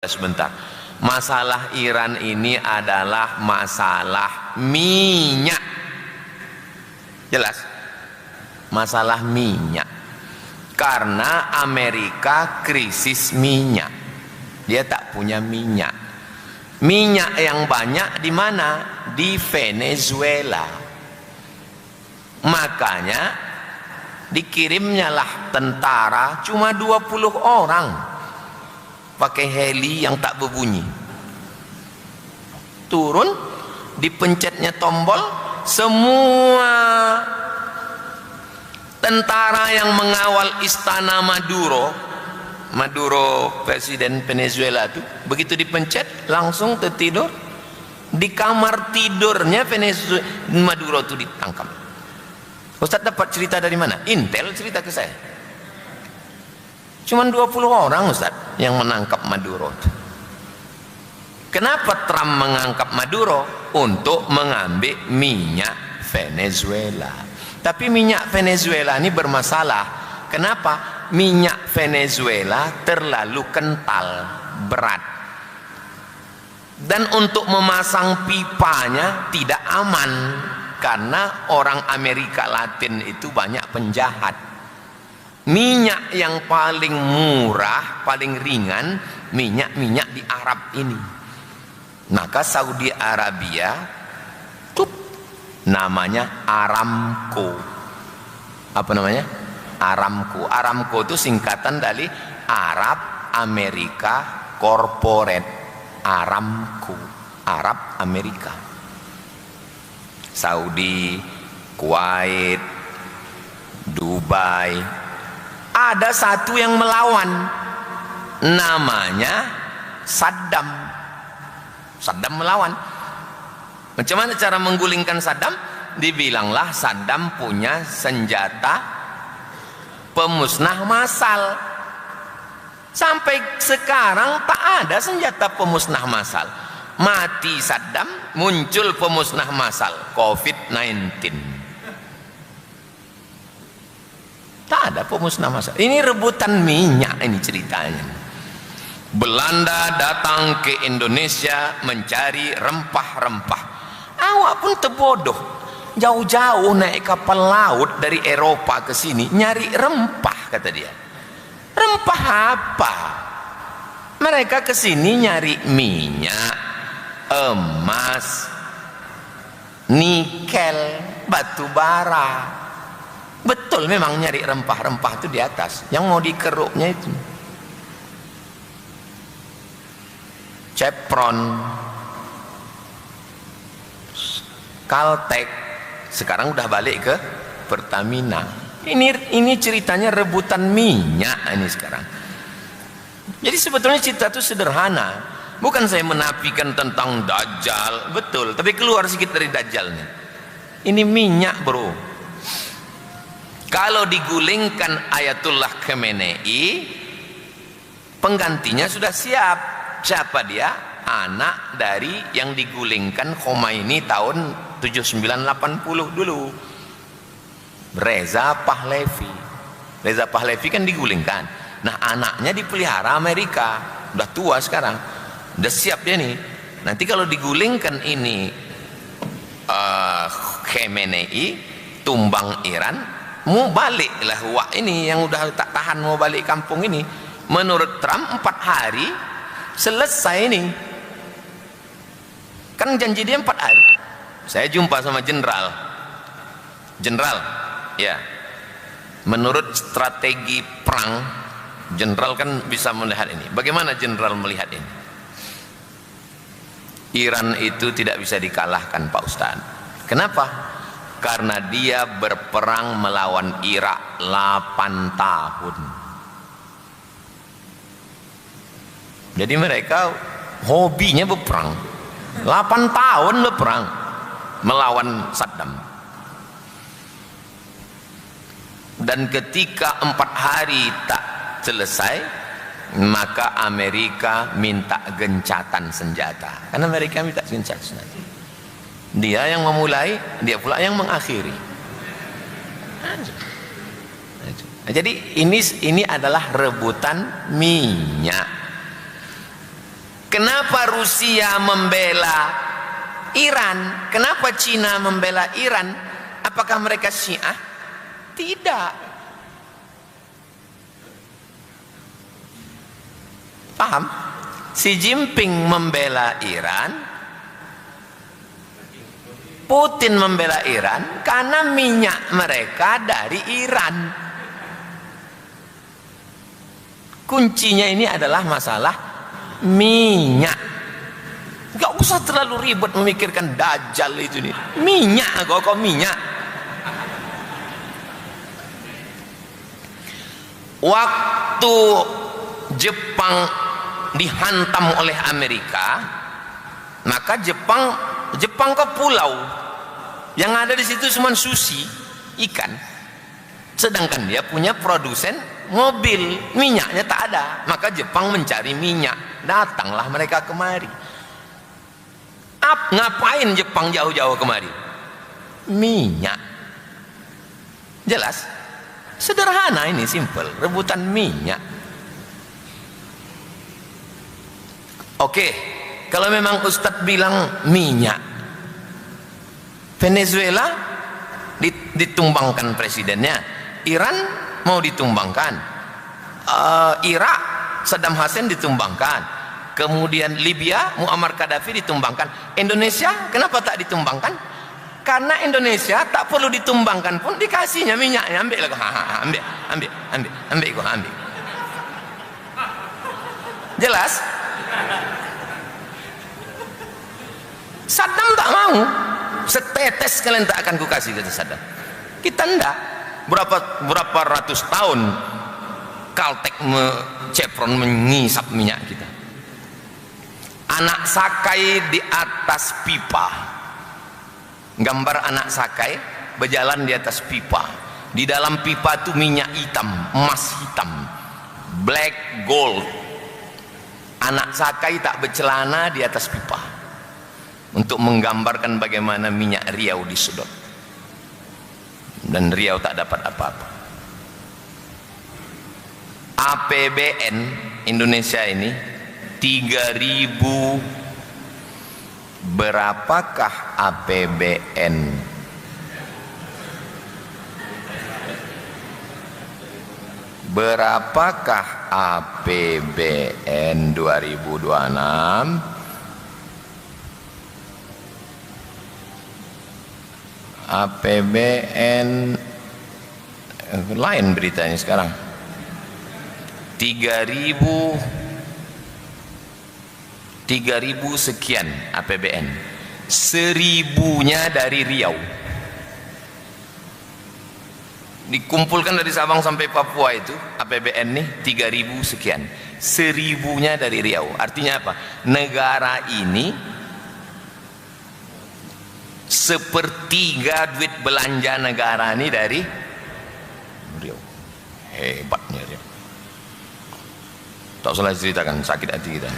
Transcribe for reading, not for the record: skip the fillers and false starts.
sebentar. Masalah Iran ini adalah masalah minyak. Jelas? Masalah minyak. Karena Amerika krisis minyak. Dia tak punya minyak. Minyak yang banyak di mana? Di Venezuela. Makanya dikirimnya lah tentara cuma 20 orang pakai heli yang tak berbunyi, turun, dipencetnya tombol, semua tentara yang mengawal istana Maduro presiden Venezuela itu, begitu dipencet langsung tertidur di kamar tidurnya Maduro itu ditangkap. Ustaz dapat cerita dari mana? Intel cerita ke saya. Cuman 20 orang Ustaz yang menangkap Maduro. Kenapa Trump mengangkat Maduro? Untuk mengambil minyak Venezuela. Tapi minyak Venezuela ini bermasalah. Kenapa? Minyak Venezuela terlalu kental, berat. Dan untuk memasang pipanya tidak aman. Karena orang Amerika Latin itu banyak penjahat. Minyak yang paling murah, paling ringan, minyak di Arab ini. Maka Saudi Arabia namanya Aramco. Apa namanya? Aramco. Aramco itu singkatan dari Arab Amerika Corporate. Aramco, Arab Amerika. Saudi, Kuwait, Dubai. Ada satu yang melawan, namanya Saddam. Saddam melawan. Macam mana cara menggulingkan Saddam? Dibilanglah Saddam punya senjata pemusnah massal. Sampai sekarang tak ada senjata pemusnah massal. Mati Saddam, muncul pemusnah massal COVID-19. Tak ada pemusnah massal. Ini rebutan minyak ini ceritanya. Belanda datang ke Indonesia mencari rempah-rempah. Awak pun terbodoh. Jauh-jauh naik kapal laut dari Eropa ke sini nyari rempah, kata dia. Rempah apa? Mereka ke sini nyari minyak, emas, nikel, batu bara. Betul memang nyari rempah-rempah itu di atas. Yang mau dikeruknya itu Chevron, Caltech, sekarang udah balik ke Pertamina. Ini ceritanya rebutan minyak ini sekarang. Jadi sebetulnya cerita itu sederhana. Bukan saya menafikan tentang Dajjal, betul, tapi keluar sedikit dari Dajjalnya. Ini minyak, bro. Kalau digulingkan Ayatullah Khamenei, penggantinya sudah siap. Siapa dia? Anak dari yang digulingkan Khomeini tahun 7980 dulu, Reza Pahlavi. Reza Pahlavi kan digulingkan. Nah, anaknya dipelihara Amerika, udah tua sekarang, udah siap dia nih. Nanti kalau digulingkan ini Khamenei, tumbang Iran, mau baliklah wak ini yang udah tak tahan mau balik kampung ini. Menurut Trump 4 hari selesai ini. Kan janji dia 4 hari. Saya jumpa sama jenderal, ya, menurut strategi perang, jenderal kan bisa melihat ini. Bagaimana jenderal melihat ini? Iran itu tidak bisa dikalahkan, Pak Ustadz. Kenapa? Karena dia berperang melawan Irak 8 tahun. Jadi mereka hobinya berperang. 8 tahun berperang melawan Saddam. Dan ketika 4 hari tak selesai, maka Amerika minta gencatan senjata. Karena Amerika minta gencatan senjata. Dia yang memulai, dia pula yang mengakhiri. Jadi ini adalah rebutan minyak. Kenapa Rusia membela Iran? Kenapa Cina membela Iran? Apakah mereka Syiah? Tidak. Paham? Xi Jinping membela Iran, Putin membela Iran karena minyak mereka dari Iran. Kuncinya ini adalah masalah minyak. Gak usah terlalu ribet memikirkan Dajjal itu nih. Minyak kok minyak. Waktu Jepang dihantam oleh Amerika, maka Jepang ke pulau yang ada di situ cuma sushi, ikan. Sedangkan dia punya produsen mobil, minyaknya tak ada. Maka Jepang mencari minyak, datanglah mereka kemari. Ngapain Jepang jauh-jauh kemari? Minyak. Jelas? Sederhana ini, simple, rebutan minyak. Oke, kalau memang Ustadz bilang minyak, Venezuela ditumbangkan presidennya, Iran mau ditumbangkan, Irak Saddam Hussein ditumbangkan, kemudian Libya Muammar Gaddafi ditumbangkan. Indonesia kenapa tak ditumbangkan? Karena Indonesia tak perlu ditumbangkan pun dikasihnya minyaknya. Ambil lah, ambil. Jelas? Saddam tak mau, setetes kalian tak akan kukasih, kata Saddam. Kita enggak. Berapa ratus tahun Caltech Chevron mengisap minyak kita. Anak sakai di atas pipa. Gambar anak sakai berjalan di atas pipa. Di dalam pipa itu minyak hitam, emas hitam, black gold. Anak sakai tak bercelana di atas pipa, untuk menggambarkan bagaimana minyak Riau disedot. Dan Riau tak dapat apa-apa. APBN Indonesia ini 3.000. Berapakah APBN? Berapakah APBN 2026? APBN lain beritanya sekarang. 3.000 sekian APBN, 1.000-nya dari Riau, dikumpulkan dari Sabang sampai Papua. Itu APBN nih 3.000 sekian, 1.000-nya dari Riau. Artinya apa? Negara ini sepertiga duit belanja negara ini dari Riau. Hebatnya Riau. Tak salah ceritakan, sakit hati kita.